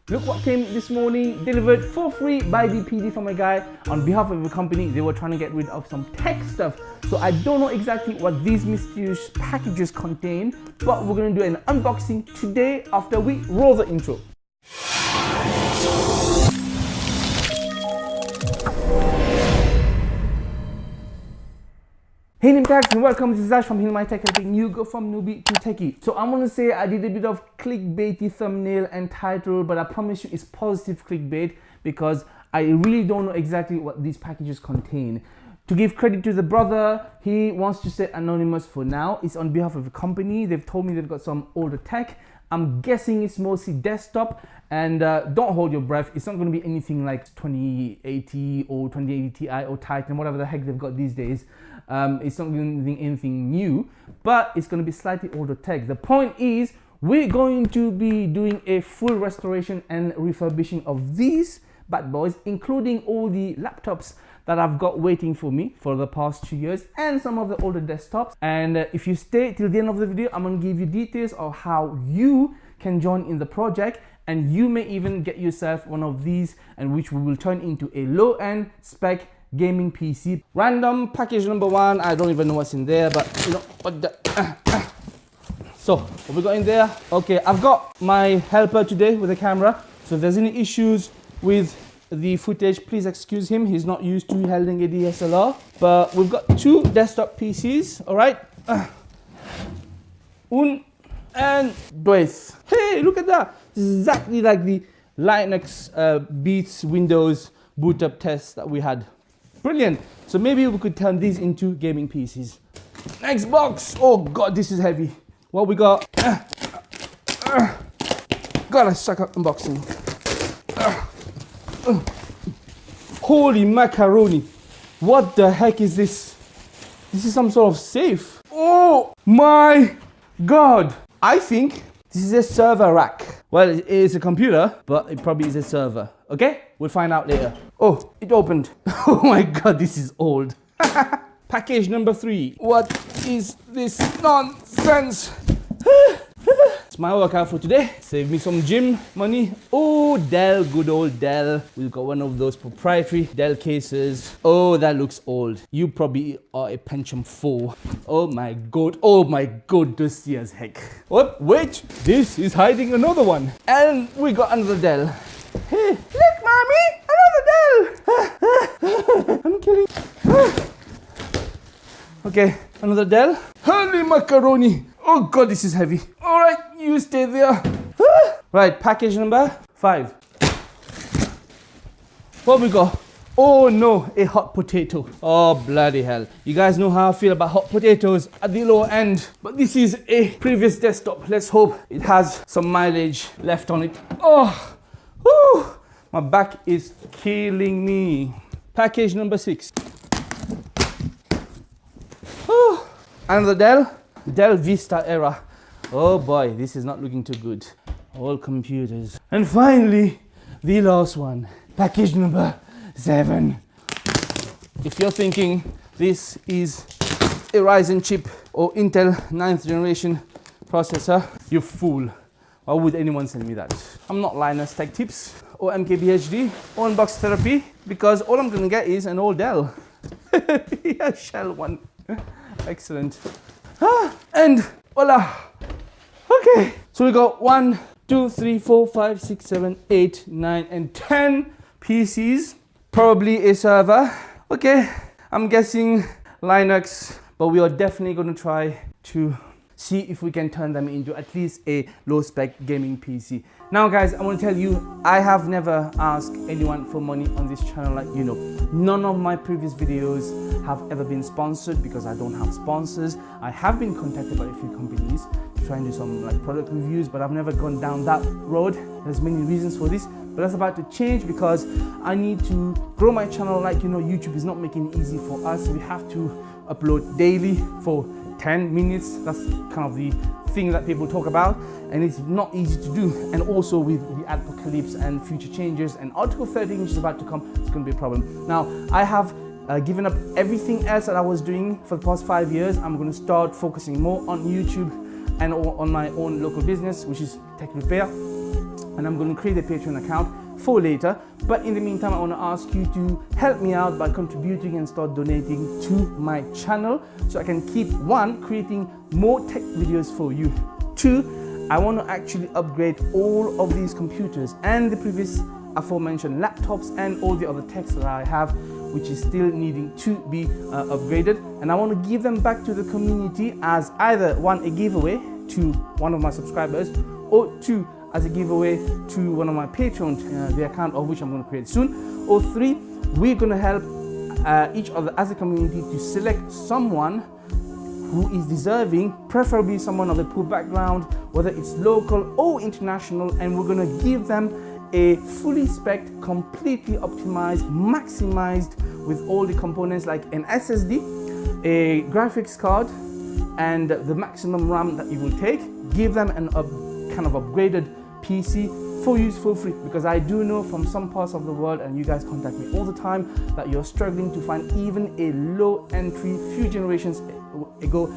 Look what came this morning, delivered for free by the PD from a guy on behalf of a company. They were trying to get rid of some tech stuff. So I don't know exactly what these mysterious packages contain, but we're going to do an unboxing today after we roll the intro. Hey MKBHD and welcome, this is Ash from HealMyTech, helping you go from newbie to techie. So I'm gonna say I did a bit of clickbaity thumbnail and title, but I promise you it's positive clickbait because I really don't know exactly what these packages contain. To give credit to the brother, he wants to stay anonymous for now. It's on behalf of a company. They've told me they've got some older tech. I'm guessing it's mostly desktop, and don't hold your breath. It's not going to be anything like 2080 or 2080 Ti or Titan, whatever the heck they've got these days. It's not going to be anything new, but it's going to be slightly older tech. The point is, we're going to be doing a full restoration and refurbishing of these bad boys, including all the laptops that I've got waiting for me for the past 2 years and some of the older desktops. And if you stay till the end of the video, I'm going to give you details of how you can join in the project, and you may even get yourself one of these, and which we will turn into a low-end spec gaming PC. Random package number one. I don't even know what's in there, but you know what the so what we got in there. Okay, I've got my helper today with the camera, so if there's any issues with the footage, please excuse him. He's not used to holding a DSLR. But we've got two desktop PCs. All right, un and dos. Hey, look at that! This is exactly like the Linux Beats Windows boot up test that we had. Brilliant. So maybe we could turn these into gaming PCs. Next box. Oh god, this is heavy. What we got? Gotta suck up unboxing. Holy macaroni. What the heck is this? This is some sort of safe. Oh my god. I think this is a server rack. Well, it is a computer, but it probably is a server. Okay? We'll find out later. Oh, it opened. Oh my god, this is old. Package number 3. What is this nonsense? It's my workout for today. Save me some gym money. Oh, Dell, good old Dell. We've got one of those proprietary Dell cases. Oh, that looks old. You probably are a Pentium 4. Oh my god. Oh my god, dusty as heck. Oh, wait. This is hiding another one. And we got another Dell. Hey, look, mommy, another Dell. I'm killing. Okay, another Dell. Holy macaroni. Oh god, this is heavy. All right, you stay there. Right, package number 5. What we got? Oh no, a hot potato. Oh bloody hell. You guys know how I feel about hot potatoes at the lower end. But this is a previous desktop. Let's hope it has some mileage left on it. Oh, whew, my back is killing me. Package number 6. Oh, another Dell Vista era. Oh boy, this is not looking too good. All computers. And finally, the last one. Package number 7. If you're thinking this is a Ryzen chip or Intel 9th generation processor, you fool. Why would anyone send me that? I'm not LinusTechTips or MKBHD or Unbox Therapy, because all I'm gonna get is an old Dell. Yeah, shell one. Excellent. And voila. Okay, so we got 1, 2, 3, 4, 5, 6, 7, 8, 9, and 10 PCs. Probably a server. Okay, I'm guessing Linux, but we are definitely going to try to see if we can turn them into at least a low-spec gaming PC. Now guys, I want to tell you, I have never asked anyone for money on this channel, like you know. None of my previous videos have ever been sponsored because I don't have sponsors. I have been contacted by a few companies to try and do some like product reviews, but I've never gone down that road. There's many reasons for this, but that's about to change because I need to grow my channel. Like you know, YouTube is not making it easy for us. We have to upload daily for 10 minutes. That's kind of the thing that people talk about, and it's not easy to do. And also with the apocalypse and future changes and Article 13 which is about to come, it's going to be a problem. Now I have given up everything else that I was doing for the past 5 years. I'm going to start focusing more on YouTube and on my own local business, which is tech repair. and I'm going to create a Patreon account for later. But in the meantime, I want to ask you to help me out by contributing and start donating to my channel so I can keep, one, creating more tech videos for you. Two, I want to actually upgrade all of these computers and the previous aforementioned laptops and all the other techs that I have, which is still needing to be upgraded, and I want to give them back to the community as either one, a giveaway to one of my subscribers, or two, as a giveaway to one of my patrons, the account of which I'm going to create soon, or three, we're going to help each other as a community to select someone who is deserving, preferably someone of a poor background, whether it's local or international, and we're going to give them a fully spec'd, completely optimized, maximized with all the components like an SSD, a graphics card, and the maximum RAM that you will take. Give them an kind of upgraded PC for use for free, because I do know from some parts of the world, and you guys contact me all the time, that you're struggling to find even a low entry, few generations ago,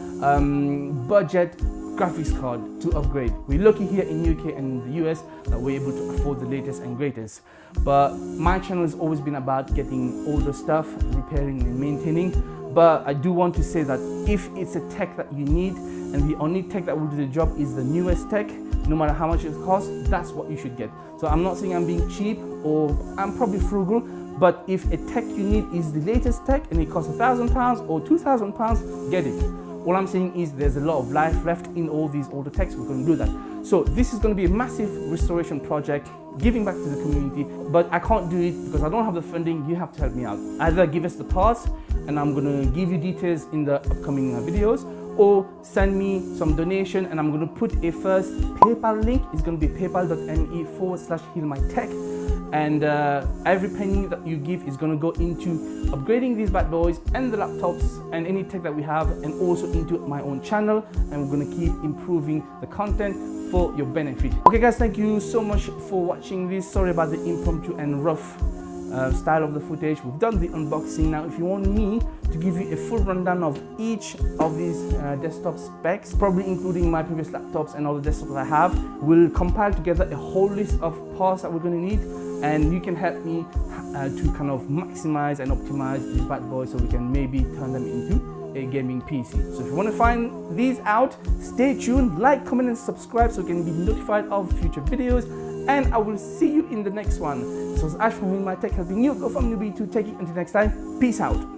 budget graphics card to upgrade. We're lucky here in UK and in the US that we're able to afford the latest and greatest. But my channel has always been about getting older stuff, repairing and maintaining. But I do want to say that if it's a tech that you need, and the only tech that will do the job is the newest tech, no matter how much it costs, that's what you should get. So I'm not saying I'm being cheap, or I'm probably frugal, but if a tech you need is the latest tech and it costs £1,000 or £2,000, get it. All I'm saying is there's a lot of life left in all these older techs. We're going to do that. So this is going to be a massive restoration project, giving back to the community, but I can't do it because I don't have the funding. You have to help me out. Either give us the parts, and I'm going to give you details in the upcoming videos, or send me some donation, and I'm going to put a first PayPal link. It's going to be paypal.me/HealMyTech. And every penny that you give is going to go into upgrading these bad boys and the laptops and any tech that we have, and also into my own channel, and we're going to keep improving the content for your benefit. Okay guys, thank you so much for watching this. Sorry about the impromptu and rough style of the footage. We've done the unboxing. Now if you want me to give you a full rundown of each of these desktop specs, probably including my previous laptops and all the desktops that I have, we'll compile together a whole list of parts that we're going to need, and you can help me to kind of maximize and optimize these bad boys so we can maybe turn them into a gaming PC. So if you want to find these out, stay tuned, like, comment and subscribe so you can be notified of future videos, and I will see you in the next one. This was Ash from HealMyTech helping you go from newbie to techie. Until next time, peace out.